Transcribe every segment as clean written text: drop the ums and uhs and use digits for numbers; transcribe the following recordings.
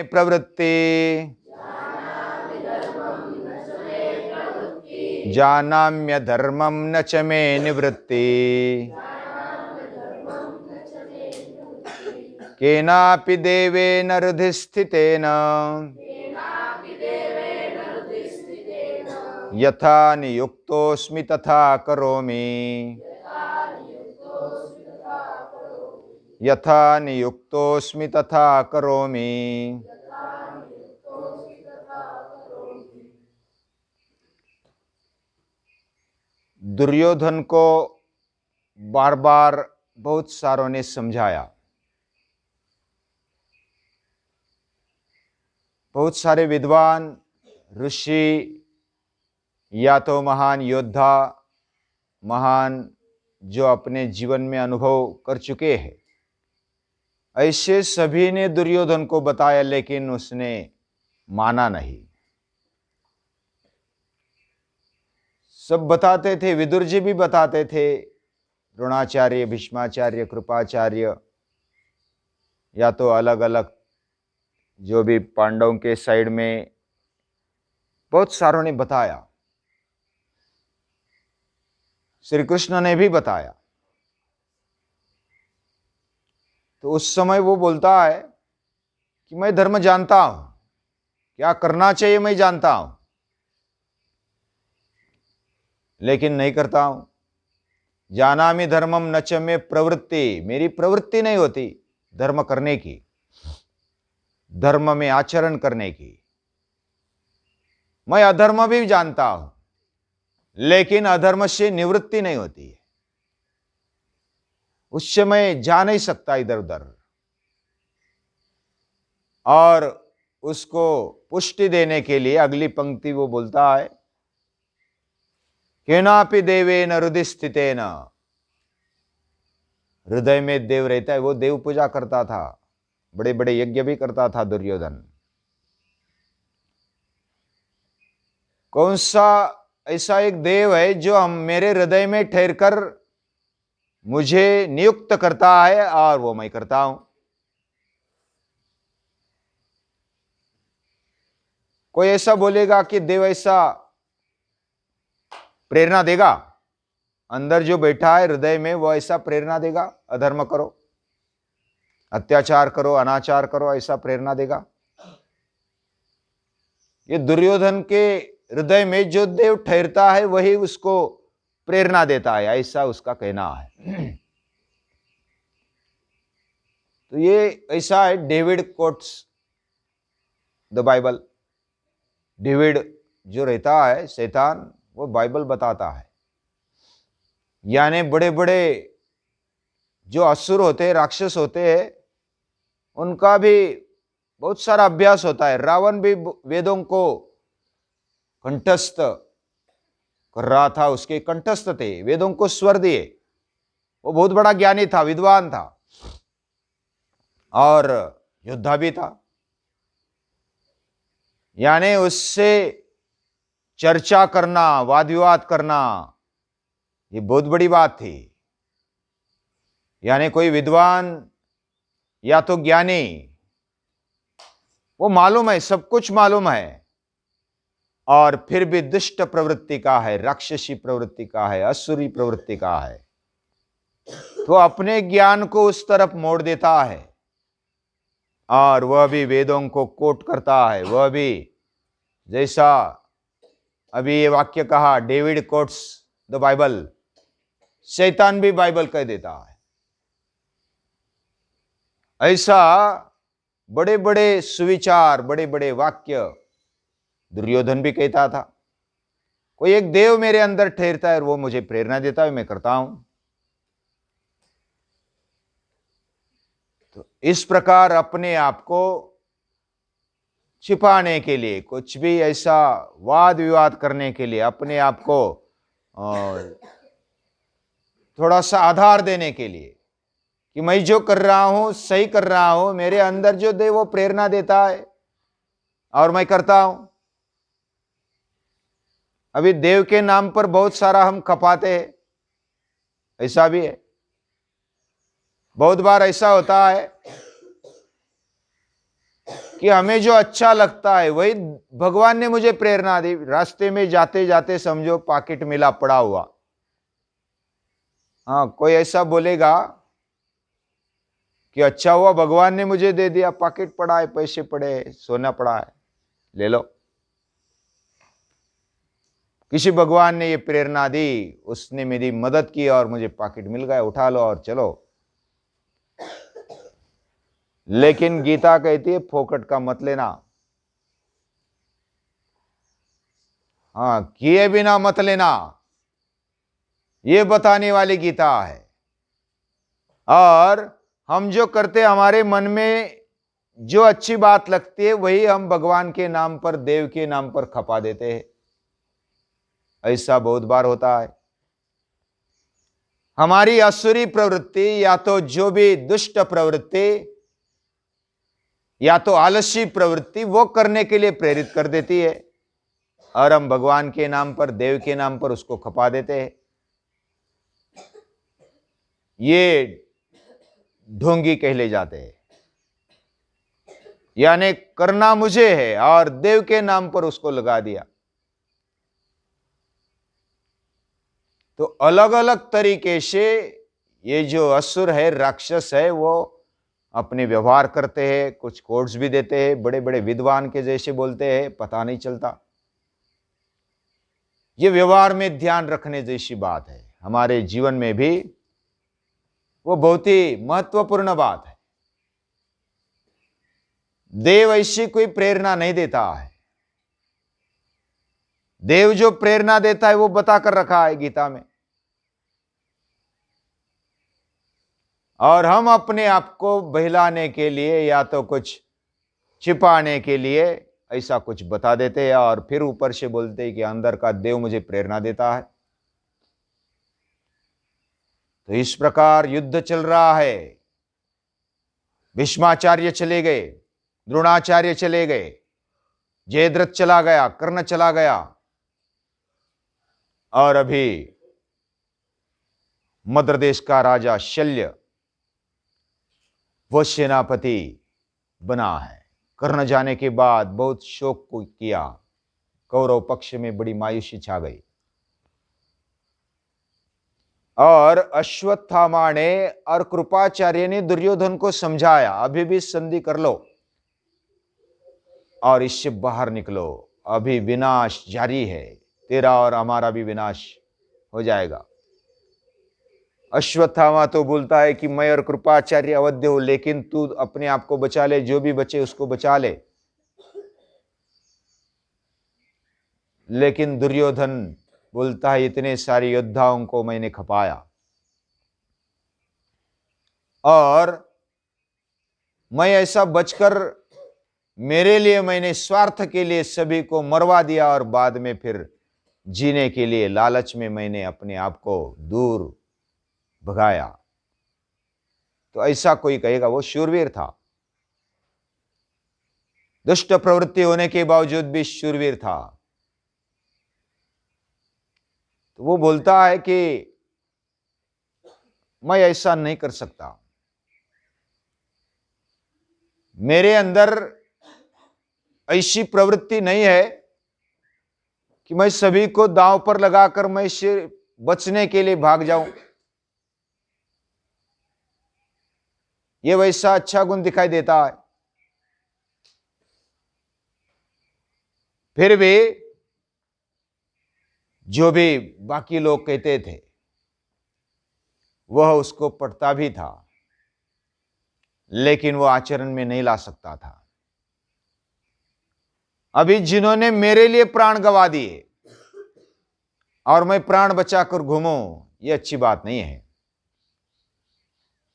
प्रवृत्ति जानाम्य धर्मम न च मे निवृत्ति केनापि देवेन हृदि स्थितेन यथा नियुक्तोऽस्मि तथा करोमि यथा नियुक्तोऽस्मि तथा करोमि। दुर्योधन को बार बार बहुत सारों ने समझाया, बहुत सारे विद्वान ऋषि या तो महान योद्धा, महान जो अपने जीवन में अनुभव कर चुके हैं, ऐसे सभी ने दुर्योधन को बताया, लेकिन उसने माना नहीं। सब बताते थे, विदुर जी भी बताते थे, द्रोणाचार्य, भीष्माचार्य, कृपाचार्य, या तो अलग अलग जो भी पांडवों के साइड में बहुत सारों ने बताया, श्री कृष्ण ने भी बताया। तो उस समय वो बोलता है कि मैं धर्म जानता हूं, क्या करना चाहिए मैं जानता हूं, लेकिन नहीं करता हूं। जानामि धर्मम न च मे प्रवृत्ति, मेरी प्रवृत्ति नहीं होती धर्म करने की, धर्म में आचरण करने की। मैं अधर्म भी जानता हूं, लेकिन अधर्म से निवृत्ति नहीं होती है, उससे मैं जा नहीं सकता इधर उधर। और उसको पुष्टि देने के लिए अगली पंक्ति वो बोलता है, केनापि देवेन हृदि स्थितेन, हृदय में देव रहता है। वो देव पूजा करता था, बड़े बड़े यज्ञ भी करता था दुर्योधन। कौन सा ऐसा एक देव है जो हम मेरे हृदय में ठहर कर मुझे नियुक्त करता है और वो मैं करता हूं। कोई ऐसा बोलेगा कि देव ऐसा प्रेरणा देगा, अंदर जो बैठा है हृदय में वो ऐसा प्रेरणा देगा, अधर्म करो, अत्याचार करो, अनाचार करो, ऐसा प्रेरणा देगा? ये दुर्योधन के हृदय में जो देव ठहरता है वही उसको प्रेरणा देता है, ऐसा उसका कहना है। तो ये ऐसा है, David quotes the Bible. David जो रहता है शैतान, वो बाइबल बताता है। यानी बड़े बड़े जो असुर होते हैं, राक्षस होते हैं, उनका भी बहुत सारा अभ्यास होता है। रावण भी वेदों को कंठस्थ कर रहा था, उसके कंठस्थ थे, वेदों को स्वर दिए। वो बहुत बड़ा ज्ञानी था, विद्वान था और योद्धा भी था। यानी उससे चर्चा करना, वाद विवाद करना, ये बहुत बड़ी बात थी। यानी कोई विद्वान या तो ज्ञानी, वो मालूम है, सब कुछ मालूम है, और फिर भी दुष्ट प्रवृत्ति का है, राक्षसी प्रवृत्ति का है, असुरी प्रवृत्ति का है, तो अपने ज्ञान को उस तरफ मोड़ देता है और वह भी वेदों को कोट करता है। वह भी जैसा अभी ये वाक्य कहा, डेविड कोट्स द बाइबल, शैतान भी बाइबल कह देता है। ऐसा बड़े बड़े सुविचार, बड़े बड़े वाक्य दुर्योधन भी कहता था। कोई एक देव मेरे अंदर ठहरता है और वो मुझे प्रेरणा देता है, मैं करता हूं। तो इस प्रकार अपने आप को छिपाने के लिए, कुछ भी ऐसा वाद विवाद करने के लिए, अपने आप को थोड़ा सा आधार देने के लिए कि मैं जो कर रहा हूं सही कर रहा हूं, मेरे अंदर जो देव वो प्रेरणा देता है और मैं करता हूं। अभी देव के नाम पर बहुत सारा हम खपाते हैं, ऐसा भी है। बहुत बार ऐसा होता है कि हमें जो अच्छा लगता है वही भगवान ने मुझे प्रेरणा दी। रास्ते में जाते जाते समझो पॉकेट मिला पड़ा हुआ, हाँ, कोई ऐसा बोलेगा कि अच्छा हुआ भगवान ने मुझे दे दिया, पॉकेट पड़ा है, पैसे पड़े हैं, सोना पड़ा है, ले लो। किसी भगवान ने ये प्रेरणा दी, उसने मेरी मदद की और मुझे पॉकेट मिल गया, उठा लो और चलो। लेकिन गीता कहती है फोकट का मत लेना, हाँ, किए बिना मत लेना, ये बताने वाली गीता है। और हम जो करते, हमारे मन में जो अच्छी बात लगती है वही हम भगवान के नाम पर, देव के नाम पर खपा देते हैं। ऐसा बहुत बार होता है। हमारी असुरी प्रवृत्ति या तो जो भी दुष्ट प्रवृत्ति या तो आलसी प्रवृत्ति वो करने के लिए प्रेरित कर देती है, और हम भगवान के नाम पर, देव के नाम पर उसको खपा देते हैं। ये ढोंगी कहले जाते हैं, यानी करना मुझे है और देव के नाम पर उसको लगा दिया। तो अलग अलग तरीके से ये जो असुर है, राक्षस है, वो अपने व्यवहार करते हैं। कुछ कोड्स भी देते हैं, बड़े बड़े विद्वान के जैसे बोलते हैं, पता नहीं चलता। ये व्यवहार में ध्यान रखने जैसी बात है। हमारे जीवन में भी वो बहुत ही महत्वपूर्ण बात है। देव ऐसी कोई प्रेरणा नहीं देता है। देव जो प्रेरणा देता है वो बताकर रखा है गीता में, और हम अपने आप को बहलाने के लिए या तो कुछ छिपाने के लिए ऐसा कुछ बता देते हैं, और फिर ऊपर से बोलते हैं कि अंदर का देव मुझे प्रेरणा देता है। तो इस प्रकार युद्ध चल रहा है। भीष्माचार्य चले गए, द्रोणाचार्य चले गए, जयद्रथ चला गया, कर्ण चला गया, और अभी मद्र देश का राजा शल्य वो सेनापति बना है। कर्ण जाने के बाद बहुत शोक किया, कौरव पक्ष में बड़ी मायूसी छा गई। और अश्वत्थामा ने और कृपाचार्य ने दुर्योधन को समझाया, अभी भी संधि कर लो और इससे बाहर निकलो, अभी विनाश जारी है, तेरा और हमारा भी विनाश हो जाएगा। अश्वत्थामा तो बोलता है कि मैं और कृपाचार्य अवध्य हो, लेकिन तू अपने आप को बचा ले, जो भी बचे उसको बचा ले। लेकिन दुर्योधन बोलता है इतने सारे योद्धाओं को मैंने खपाया और मैं ऐसा बचकर, मेरे लिए मैंने स्वार्थ के लिए सभी को मरवा दिया, और बाद में फिर जीने के लिए लालच में मैंने अपने आप को दूर भगाया। तो ऐसा कोई कहेगा वो शूरवीर था, दुष्ट प्रवृत्ति होने के बावजूद भी शूरवीर था। तो वो बोलता है कि मैं ऐसा नहीं कर सकता, मेरे अंदर ऐसी प्रवृत्ति नहीं है कि मैं सभी को दांव पर लगाकर मैं से बचने के लिए भाग जाऊं। ये वैसा अच्छा गुण दिखाई देता है। फिर भी जो भी बाकी लोग कहते थे वह उसको पढ़ता भी था, लेकिन वो आचरण में नहीं ला सकता था। अभी जिन्होंने मेरे लिए प्राण गंवा दिए और मैं प्राण बचाकर घूमूं, ये अच्छी बात नहीं है।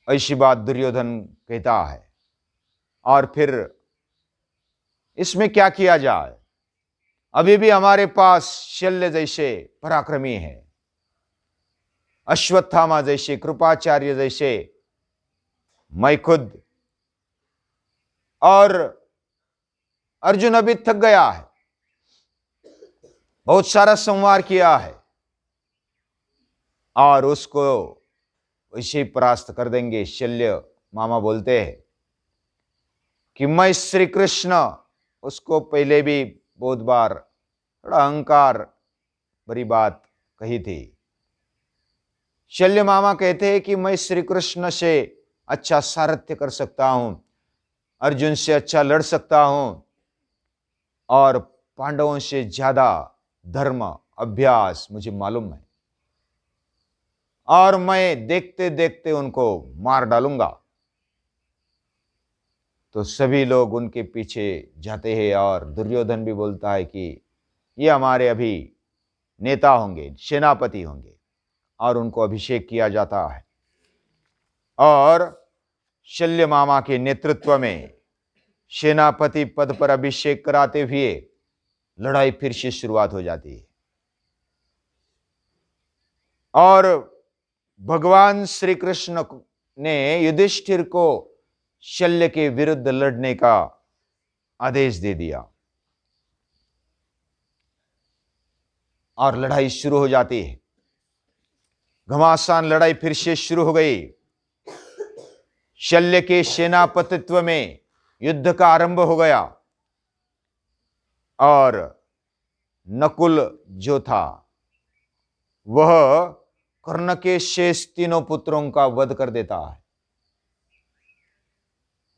ऐसी बात दुर्योधन कहता है। और फिर इसमें क्या किया जाए? अभी भी हमारे पास शल्य जैसे पराक्रमी है, अश्वत्थामा जैसे, कृपाचार्य जैसे, मैं खुद, और अर्जुन अभी थक गया है, बहुत सारा संवार किया है, और उसको वैसे ही परास्त कर देंगे। शल्य मामा बोलते हैं कि मैं श्री कृष्ण, उसको पहले भी बहुत बार थोड़ा अहंकार भरी बात कही थी। शल्य मामा कहते हैं कि मैं श्री कृष्ण से अच्छा सारथ्य कर सकता हूं, अर्जुन से अच्छा लड़ सकता हूं, और पांडवों से ज्यादा धर्म अभ्यास मुझे मालूम है, और मैं देखते देखते उनको मार डालूंगा। तो सभी लोग उनके पीछे जाते हैं, और दुर्योधन भी बोलता है कि ये हमारे अभी नेता होंगे, सेनापति होंगे, और उनको अभिषेक किया जाता है। और शल्य मामा के नेतृत्व में सेनापति पद पर अभिषेक कराते हुए लड़ाई फिर से शुरुआत हो जाती है। और भगवान श्री कृष्ण ने युधिष्ठिर को शल्य के विरुद्ध लड़ने का आदेश दे दिया, और लड़ाई शुरू हो जाती है। घमासान लड़ाई फिर से शुरू हो गई। शल्य के सेनापतित्व में युद्ध का आरंभ हो गया, और नकुल जो था वह कर्ण के शेष तीनों पुत्रों का वध कर देता है।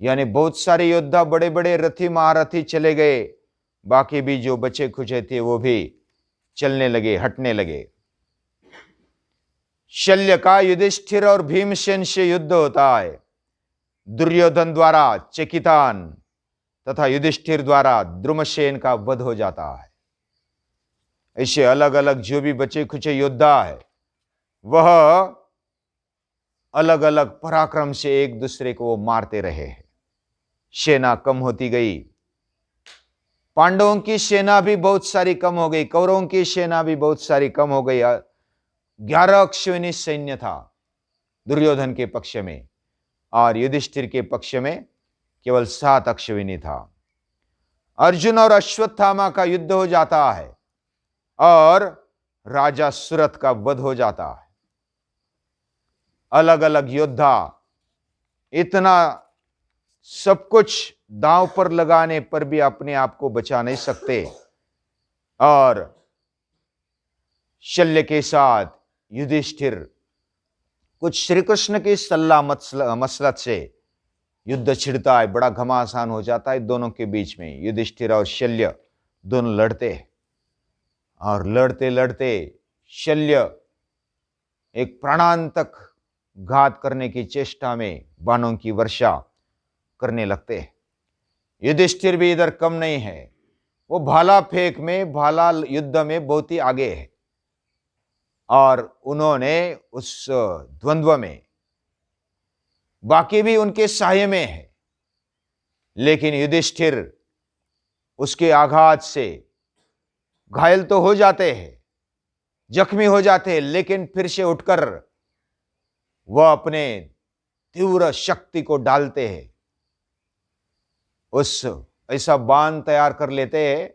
यानी बहुत सारे योद्धा, बड़े बड़े रथी महारथी चले गए, बाकी भी जो बचे खुचे थे वो भी चलने लगे, हटने लगे। शल्य का युधिष्ठिर और भीमसेन से युद्ध होता है। दुर्योधन द्वारा चेकितान तथा युधिष्ठिर द्वारा द्रुमसेन का वध हो जाता है। ऐसे अलग अलग जो भी बचे खुचे योद्धा है, वह अलग अलग पराक्रम से एक दूसरे को वो मारते रहे हैं। सेना कम होती गई। पांडवों की सेना भी बहुत सारी कम हो गई, कौरवों की सेना भी बहुत सारी कम हो गई। 11 अश्विनी सैन्य था दुर्योधन के पक्ष में, और युधिष्ठिर के पक्ष में केवल 7 अश्विनी था। अर्जुन और अश्वत्थामा का युद्ध हो जाता है, और राजा सुरथ का वध हो जाता है। अलग अलग योद्धा इतना सब कुछ दांव पर लगाने पर भी अपने आप को बचा नहीं सकते, और शल्य के साथ युधिष्ठिर कुछ श्री कृष्ण की सल्ला मसलत से युद्ध छिड़ता है। बड़ा घमासान हो जाता है दोनों के बीच में। युधिष्ठिर और शल्य दोनों लड़ते हैं, और लड़ते लड़ते शल्य एक प्राणांतक घात करने की चेष्टा में बाणों की वर्षा करने लगते हैं। युधिष्ठिर भी इधर कम नहीं है, वो भाला फेंक में, भाला युद्ध में बहुत ही आगे है, और उन्होंने उस द्वंद्व में, बाकी भी उनके सहाय में है, लेकिन युधिष्ठिर उसके आघात से घायल तो हो जाते हैं, जख्मी हो जाते हैं, लेकिन फिर से उठकर वह अपने तीव्र शक्ति को डालते हैं। उस ऐसा बाण तैयार कर लेते हैं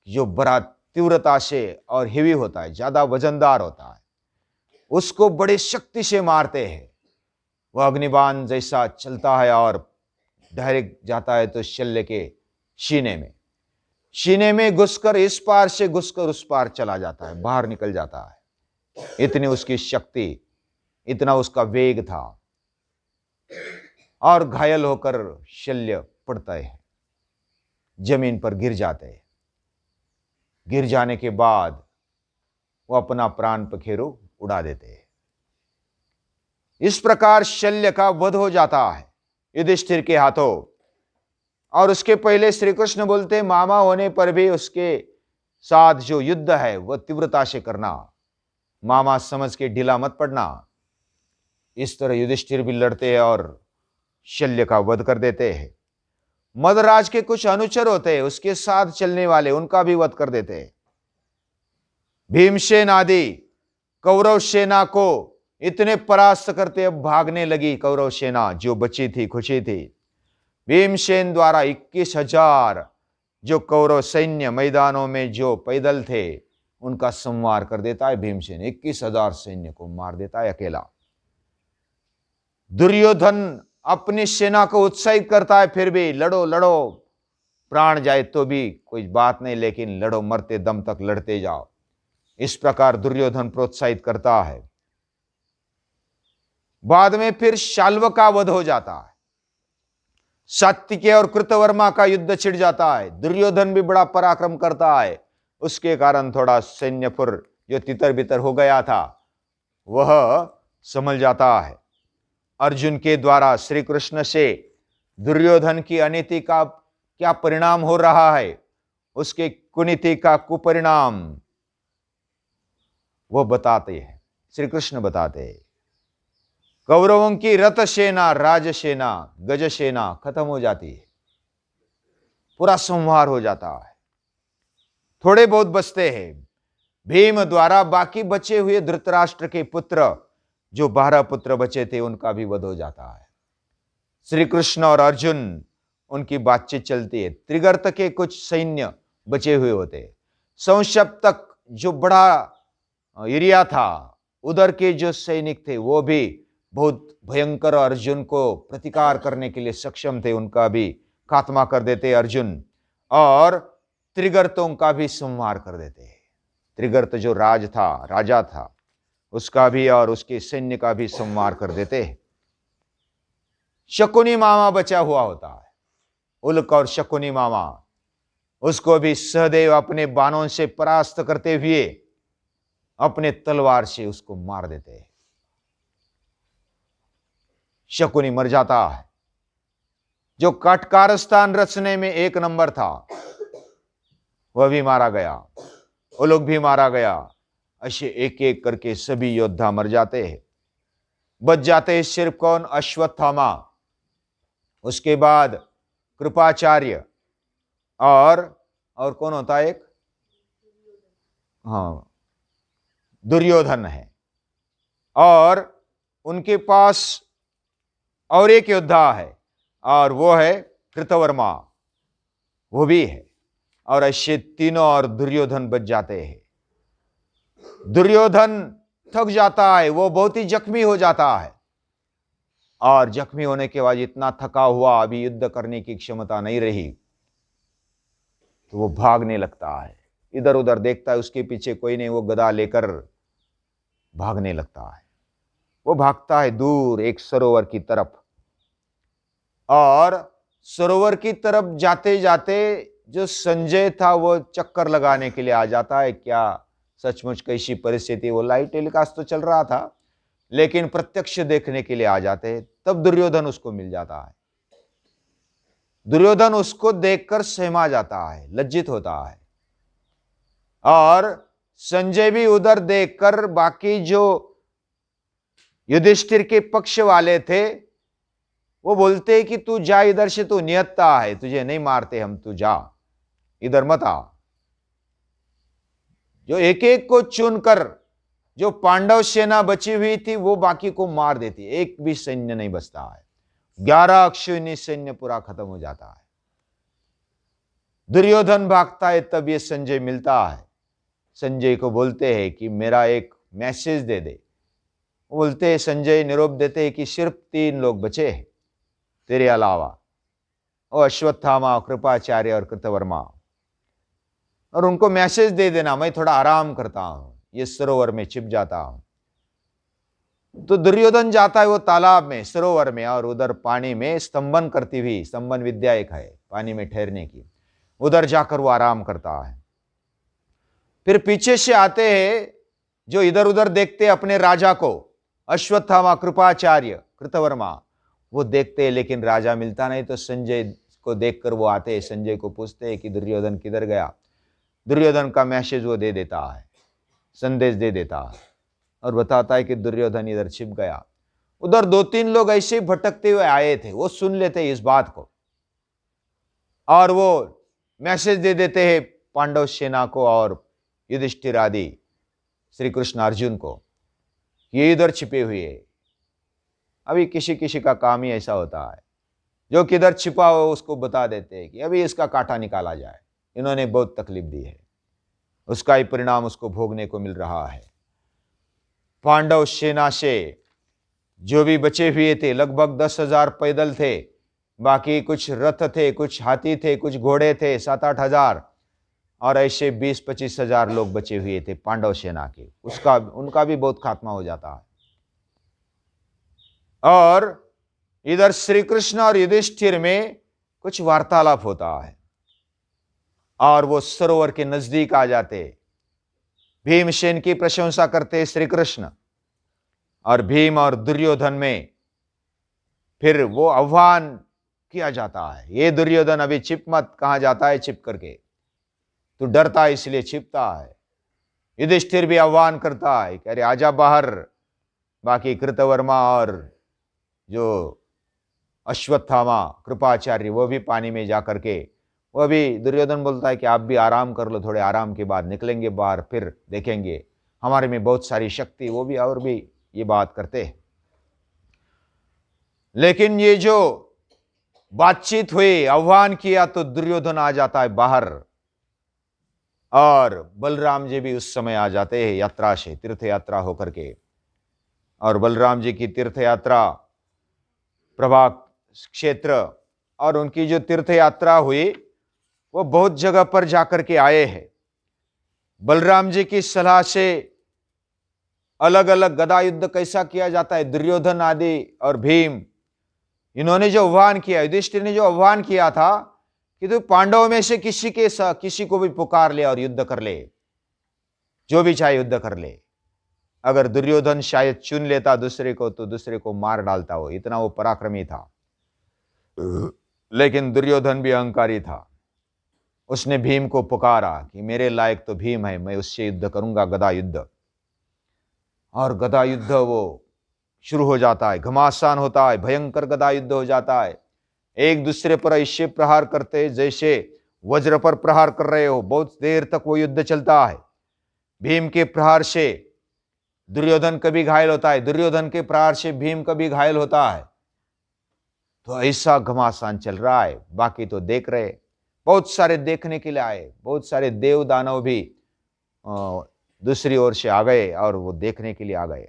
जो बड़ा तीव्रता से और हेवी होता है, ज्यादा वजनदार होता है, उसको बड़े शक्ति से मारते हैं। वह अग्निबाण जैसा चलता है और डायरेक्ट जाता है तो शल्य के सीने में घुसकर, इस पार से घुसकर उस पार चला जाता है, बाहर निकल जाता है। इतनी उसकी शक्ति, इतना उसका वेग था, और घायल होकर शल्य पड़ता है, जमीन पर गिर जाते हैं। गिर जाने के बाद वो अपना प्राण पखेरु उड़ा देते हैं। इस प्रकार शल्य का वध हो जाता है युधिष्ठिर के हाथों। और उसके पहले श्री कृष्ण बोलते, मामा होने पर भी उसके साथ जो युद्ध है वह तीव्रता से करना, मामा समझ के ढीला मत पड़ना। इस तरह युधिष्ठिर भी लड़ते हैं और शल्य का वध कर देते हैं। मदराज के कुछ अनुचर होते हैं, उसके साथ चलने वाले, उनका भी वध कर देते हैं। भीमसेन आदि कौरव सेना को इतने परास्त करते, अब भागने लगी कौरव सेना जो बची थी, खुशी थी। भीमसेन द्वारा 21,000 जो कौरव सैन्य मैदानों में जो पैदल थे, उनका संहार कर देता है भीमसेन। 21,000 सैन्य को मार देता है अकेला। दुर्योधन अपनी सेना को उत्साहित करता है, फिर भी लड़ो लड़ो, प्राण जाए तो भी कोई बात नहीं, लेकिन लड़ो, मरते दम तक लड़ते जाओ। इस प्रकार दुर्योधन प्रोत्साहित करता है। बाद में फिर शाल्व का वध हो जाता है, सात्विके और कृतवर्मा का युद्ध छिड़ जाता है। दुर्योधन भी बड़ा पराक्रम करता है, उसके कारण थोड़ा सैन्यपुर जो तितर बितर हो गया था वह संभल जाता है। अर्जुन के द्वारा श्री कृष्ण से दुर्योधन की अनीति का क्या परिणाम हो रहा है, उसके कुनीति का कुपरिणाम वो बताते हैं, श्री कृष्ण बताते हैं। कौरवों की रथ सेना, राज सेना, गज सेना खत्म हो जाती है, पूरा संहार हो जाता है, थोड़े बहुत बचते हैं। भीम द्वारा बाकी बचे हुए धृतराष्ट्र के पुत्र, जो 12 पुत्र बचे थे, उनका भी वध हो जाता है। श्री कृष्ण और अर्जुन उनकी बातचीत चलती है। त्रिगर्त के कुछ सैन्य बचे हुए होते, संशप तक जो बड़ा एरिया था, उधर के जो सैनिक थे वो भी बहुत भयंकर अर्जुन को प्रतिकार करने के लिए सक्षम थे, उनका भी खात्मा कर देते अर्जुन, और त्रिगर्तों का भी संहार कर देते। त्रिगर्त जो राजा था, उसका भी और उसके सैन्य का भी संहार कर देते। शकुनी मामा बचा हुआ होता है, उल्क और शकुनी मामा, उसको भी सहदेव अपने बाणों से परास्त करते हुए अपने तलवार से उसको मार देते हैं। शकुनी मर जाता है, जो कटकारस्थान रचने में 1 नंबर था, वह भी मारा गया, उल्क भी मारा गया। ऐसे एक एक करके सभी योद्धा मर जाते हैं। बच जाते हैं सिर्फ कौन? अश्वत्थामा, उसके बाद कृपाचार्य, और कौन होता है एक? हाँ, दुर्योधन है। और उनके पास और एक योद्धा है, और वो है कृतवर्मा, वो भी है। और ऐसे तीनों और दुर्योधन बच जाते हैं। दुर्योधन थक जाता है, वो बहुत ही जख्मी हो जाता है, और जख्मी होने के बाद इतना थका हुआ, अभी युद्ध करने की क्षमता नहीं रही, तो वो भागने लगता है। इधर उधर देखता है, उसके पीछे कोई नहीं, वो गदा लेकर भागने लगता है। वो भागता है दूर एक सरोवर की तरफ, और सरोवर की तरफ जाते जाते जो संजय था वो चक्कर लगाने के लिए आ जाता है। क्या सचमुच कैसी परिस्थिति, वो लाइव टेलीकास्ट तो चल रहा था, लेकिन प्रत्यक्ष देखने के लिए आ जाते हैं। तब दुर्योधन उसको मिल जाता है। दुर्योधन उसको देखकर सहमा जाता है, लज्जित होता है, और संजय भी उधर देखकर, बाकी जो युधिष्ठिर के पक्ष वाले थे वो बोलते हैं कि तू जा इधर से, तू निहत्ता है, तुझे नहीं मारते हम, तू जा, इधर मत आ। जो एक एक को चुनकर, जो पांडव सेना बची हुई थी वो बाकी को मार देती, एक भी सैन्य नहीं बचता है। 11 अक्षौहिणी सैन्य पूरा खत्म हो जाता है। दुर्योधन भागता है, तब ये संजय मिलता है। संजय को बोलते हैं कि मेरा एक मैसेज दे दे। बोलते हैं, संजय निरोप देते हैं कि सिर्फ 3 लोग बचे हैं तेरे अलावा, और अश्वत्थामा, कृपाचार्य और कृतवर्मा, और उनको मैसेज दे देना, मैं थोड़ा आराम करता हूं, ये सरोवर में छिप जाता हूं। तो दुर्योधन जाता है वो तालाब में, सरोवर में, और उधर पानी में स्तंभन करती हुई, स्तंभन विद्या एक है पानी में ठहरने की, उधर जाकर वो आराम करता है। फिर पीछे से आते हैं जो इधर उधर देखते अपने राजा को, अश्वत्थामा, कृपाचार्य, कृतवर्मा, वो देखते हैं, लेकिन राजा मिलता नहीं। तो संजय को देखकर वो आते हैं, संजय को पूछते हैं कि दुर्योधन किधर गया। दुर्योधन का मैसेज वो दे देता है, संदेश दे देता है, और बताता है कि दुर्योधन इधर छिप गया। उधर 2-3 लोग ऐसे ही भटकते हुए आए थे, वो सुन लेते इस बात को, और वो मैसेज दे देते हैं पांडव सेना को और युधिष्ठिर आदि, श्री कृष्ण अर्जुन को, ये इधर छिपे हुए हैं। अभी किसी किसी का काम ही ऐसा होता है, जो किधर छिपा हो उसको बता देते हैं कि अभी इसका कांटा निकाला जाए, इन्होंने बहुत तकलीफ दी है, उसका ही परिणाम उसको भोगने को मिल रहा है। पांडव सेना से जो भी बचे हुए थे लगभग 10,000 पैदल थे, बाकी कुछ रथ थे, कुछ हाथी थे, कुछ घोड़े थे, 7-8 हजार, और ऐसे 20-25 हजार लोग बचे हुए थे पांडव सेना के। उनका भी बहुत खात्मा हो जाता है। और इधर श्री कृष्ण और युधिष्ठिर में कुछ वार्तालाप होता है और वो सरोवर के नजदीक आ जाते। भीमसेन की प्रशंसा करते श्री कृष्ण, और भीम और दुर्योधन में फिर वो आह्वान किया जाता है, ये दुर्योधन अभी छिप मत, कहां जाता है छिप करके, तू डरता है इसलिए छिपता है। युधिष्ठिर भी आह्वान करता है कि अरे आजा बाहर। बाकी कृतवर्मा और जो अश्वत्थामा कृपाचार्य वो भी पानी में जा करके, वो भी दुर्योधन बोलता है कि आप भी आराम कर लो, थोड़े आराम के बाद निकलेंगे बाहर, फिर देखेंगे हमारे में बहुत सारी शक्ति, वो भी और भी ये बात करते हैं। लेकिन ये जो बातचीत हुई, आह्वान किया, तो दुर्योधन आ जाता है बाहर, और बलराम जी भी उस समय आ जाते हैं यात्रा से, तीर्थ यात्रा होकर के। और बलराम जी की तीर्थ यात्रा प्रभाग क्षेत्र, और उनकी जो तीर्थ यात्रा हुई वो बहुत जगह पर जाकर के आए हैं। बलराम जी की सलाह से अलग अलग गदा युद्ध कैसा किया जाता है, दुर्योधन आदि और भीम, इन्होंने जो आह्वान किया, युधिष्ठिर ने जो आह्वान किया था कि तू पांडवों में से किसी को भी पुकार ले और युद्ध कर ले, जो भी चाहे युद्ध कर ले। अगर दुर्योधन शायद चुन लेता दूसरे को तो दूसरे को मार डालता, हो इतना वो पराक्रमी था। लेकिन दुर्योधन भी अहंकारी था। उसने भीम को पुकारा कि मेरे लायक तो भीम है, मैं उससे युद्ध करूंगा, गदा युद्ध। और गदा युद्ध वो शुरू हो जाता है, घमासान होता है, भयंकर गदा युद्ध हो जाता है। एक दूसरे पर ऐसे प्रहार करते जैसे वज्र पर प्रहार कर रहे हो, बहुत देर तक वो युद्ध चलता है। भीम के प्रहार से दुर्योधन कभी घायल होता है, दुर्योधन के प्रहार से भीम कभी घायल होता है। तो ऐसा घमासान चल रहा है। बाकी तो देख रहे, बहुत सारे देखने के लिए आए, बहुत सारे देव दानव भी दूसरी ओर से आ गए और वो देखने के लिए आ गए।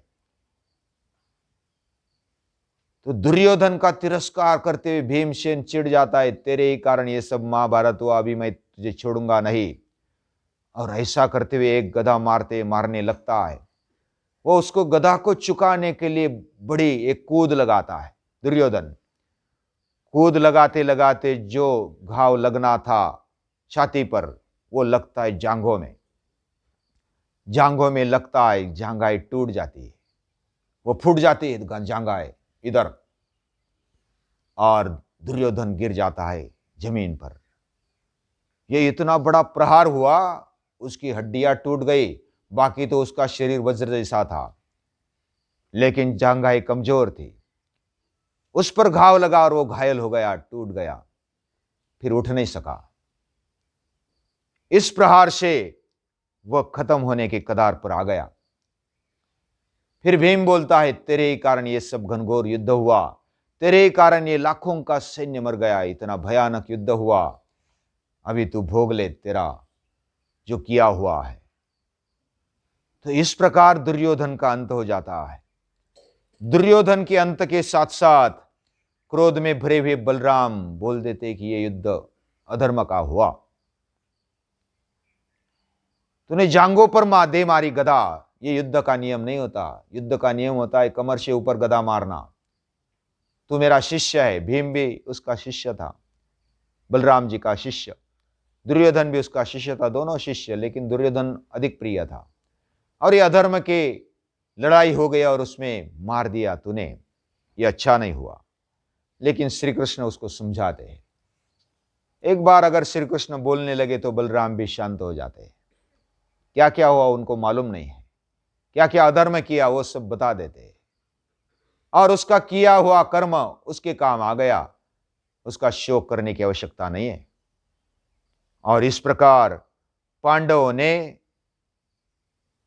तो दुर्योधन का तिरस्कार करते हुए भीमसेन चिढ़ जाता है, तेरे ही कारण ये सब महाभारत हुआ, अभी मैं तुझे छोड़ूंगा नहीं। और ऐसा करते हुए एक गदा मारने लगता है। वो उसको गदा को चुकाने के लिए बड़ी एक कूद लगाता है। दुर्योधन कूद लगाते लगाते जो घाव लगना था छाती पर, वो लगता है जांघों में। जांघों में लगता है, जांघाएं टूट जाती है, वो फूट जाती है जांघाएं इधर, और दुर्योधन गिर जाता है जमीन पर। ये इतना बड़ा प्रहार हुआ, उसकी हड्डियां टूट गई, बाकी तो उसका शरीर वज्र जैसा था, लेकिन जांघाएं कमजोर थी। उस पर घाव लगा और वो घायल हो गया, टूट गया, फिर उठ नहीं सका। इस प्रहार से वह खत्म होने के कगार पर आ गया। फिर भीम बोलता है, तेरे ही कारण ये सब घनघोर युद्ध हुआ, तेरे ही कारण ये लाखों का सैन्य मर गया, इतना भयानक युद्ध हुआ, अभी तू भोग ले तेरा जो किया हुआ है। तो इस प्रकार दुर्योधन का अंत हो जाता है। दुर्योधन के अंत के साथ साथ क्रोध में भरे हुए बलराम बोल देते कि यह युद्ध अधर्म का हुआ, तूने जांघों पर दे मारी गदा, ये युद्ध का नियम नहीं होता। युद्ध का नियम होता है कमर से ऊपर गदा मारना। तू मेरा शिष्य है, भीम भी उसका शिष्य था, बलराम जी का शिष्य, दुर्योधन भी उसका शिष्य था, दोनों शिष्य, लेकिन दुर्योधन अधिक प्रिय था। और ये अधर्म के लड़ाई हो गई और उसमें मार दिया तूने, ये अच्छा नहीं हुआ। लेकिन श्री कृष्ण उसको समझाते हैं। एक बार अगर श्री कृष्ण बोलने लगे तो बलराम भी शांत हो जाते हैं। क्या क्या हुआ उनको मालूम नहीं है, क्या क्या अधर्म किया वो सब बता देते हैं, और उसका किया हुआ कर्म उसके काम आ गया, उसका शोक करने की आवश्यकता नहीं है। और इस प्रकार पांडवों ने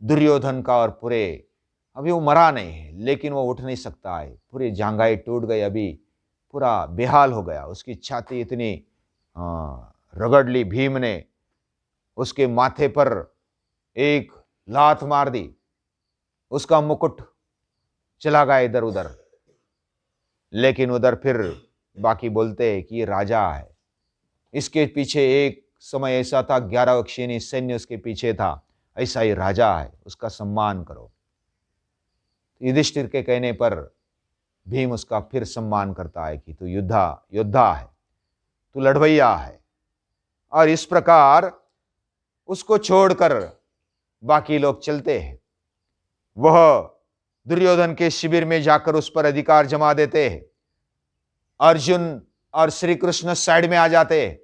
दुर्योधन का, और पूरे, अभी वो मरा नहीं है लेकिन वो उठ नहीं सकता है, पूरी जांघाएं टूट गई, अभी पूरा बेहाल हो गया, उसकी छाती इतनी रगड़ ली भीम ने, उसके माथे पर एक लात मार दी, उसका मुकुट चला गया इधर उधर, लेकिन उधर फिर बाकी बोलते हैं कि ये राजा है, इसके पीछे एक समय ऐसा था 11 अक्षौहिणी सैन्य उसके पीछे था, ऐसा ही राजा है, उसका सम्मान करो। युधिष्ठिर के कहने पर भीम उसका फिर सम्मान करता है कि तू योद्धा है, तू लड़वैया है। और इस प्रकार उसको छोड़कर बाकी लोग चलते हैं। वह दुर्योधन के शिविर में जाकर उस पर अधिकार जमा देते हैं। अर्जुन और श्री कृष्ण साइड में आ जाते हैं।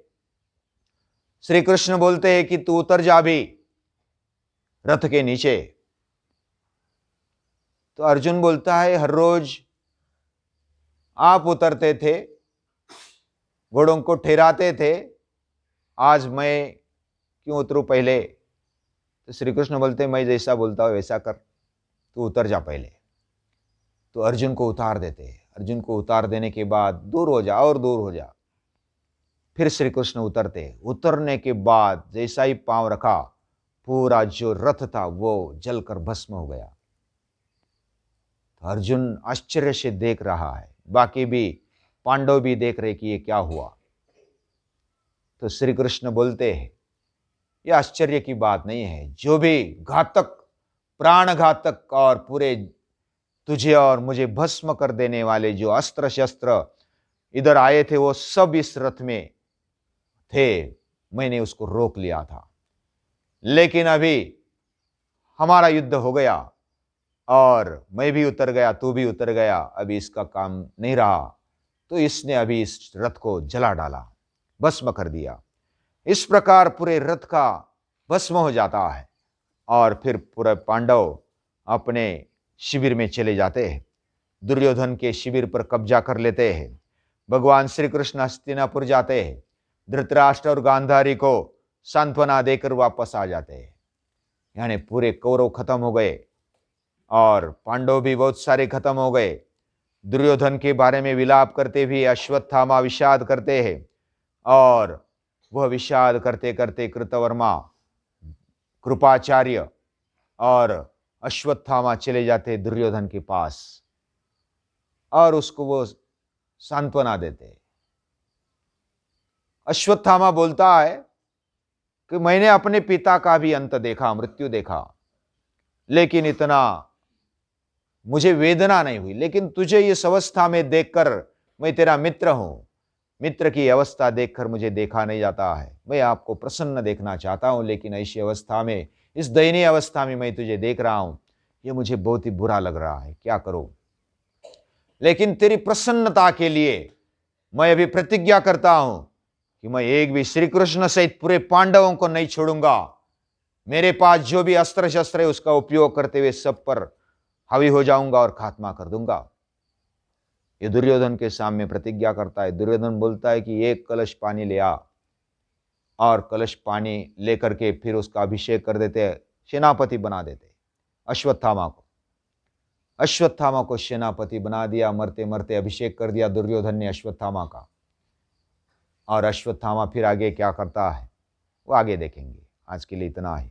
श्री कृष्ण बोलते हैं कि तू उतर जा भी रथ के नीचे। तो अर्जुन बोलता है, हर रोज आप उतरते थे, घोड़ों को ठहराते थे, आज मैं क्यों उतरूं पहले? तो श्री कृष्ण बोलते, मैं जैसा बोलता हूं वैसा कर, तू उतर जा पहले। तो अर्जुन को उतार देते हैं। अर्जुन को उतार देने के बाद दूर हो जा और दूर हो जा। फिर श्री कृष्ण उतरते। उतरने के बाद जैसा ही पांव रखा, पूरा जो रथ था वो जलकर भस्म हो गया। तो अर्जुन आश्चर्य से देख रहा है, बाकी भी पांडव भी देख रहे कि ये क्या हुआ। तो श्री कृष्ण बोलते हैं, ये आश्चर्य की बात नहीं है, जो भी घातक, प्राण घातक और पूरे तुझे और मुझे भस्म कर देने वाले जो अस्त्र शस्त्र इधर आए थे वो सब इस रथ में थे, मैंने उसको रोक लिया था। लेकिन अभी हमारा युद्ध हो गया और मैं भी उतर गया, तू भी उतर गया, अभी इसका काम नहीं रहा। तो इसने अभी इस रथ को जला डाला, भस्म कर दिया। इस प्रकार पूरे रथ का भस्म हो जाता है और फिर पूरे पांडव अपने शिविर में चले जाते हैं। दुर्योधन के शिविर पर कब्जा कर लेते हैं। भगवान श्री कृष्ण हस्तिनापुर जाते हैं। धृतराष्ट्र और गांधारी को सांत्वना देकर वापस आ जाते हैं। यानी पूरे कौरव खत्म हो गए और पांडव भी बहुत सारे खत्म हो गए। दुर्योधन के बारे में विलाप करते भी अश्वत्थामा विषाद करते हैं और वह विषाद करते करते कृतवर्मा, कृपाचार्य और अश्वत्थामा चले जाते दुर्योधन के पास और उसको वो सांत्वना देते। अश्वत्थामा बोलता है कि मैंने अपने पिता का भी अंत देखा, मृत्यु देखा, लेकिन इतना मुझे वेदना नहीं हुई। लेकिन तुझे इस अवस्था में देखकर, मैं तेरा मित्र हूं, मित्र की अवस्था देखकर मुझे देखा नहीं जाता है। मैं आपको प्रसन्न देखना चाहता हूं, लेकिन ऐसी अवस्था में, इस दयनीय अवस्था में मैं तुझे देख रहा हूं, यह मुझे बहुत ही बुरा लग रहा है, क्या करूं? लेकिन तेरी प्रसन्नता के लिए मैं अभी प्रतिज्ञा करता हूं कि मैं एक भी श्री कृष्ण सहित पूरे पांडवों को नहीं छोड़ूंगा। मेरे पास जो भी अस्त्र शस्त्र है उसका उपयोग करते हुए सब पर हावी हो जाऊंगा और खात्मा कर दूंगा। ये दुर्योधन के सामने प्रतिज्ञा करता है। दुर्योधन बोलता है कि एक कलश पानी ले आ, और कलश पानी लेकर के फिर उसका अभिषेक कर देते, सेनापति बना देते अश्वत्थामा को। अश्वत्थामा को सेनापति बना दिया, मरते मरते अभिषेक कर दिया दुर्योधन ने अश्वत्थामा का। और अश्वत्थामा फिर आगे क्या करता है वो आगे देखेंगे। आज के लिए इतना ही।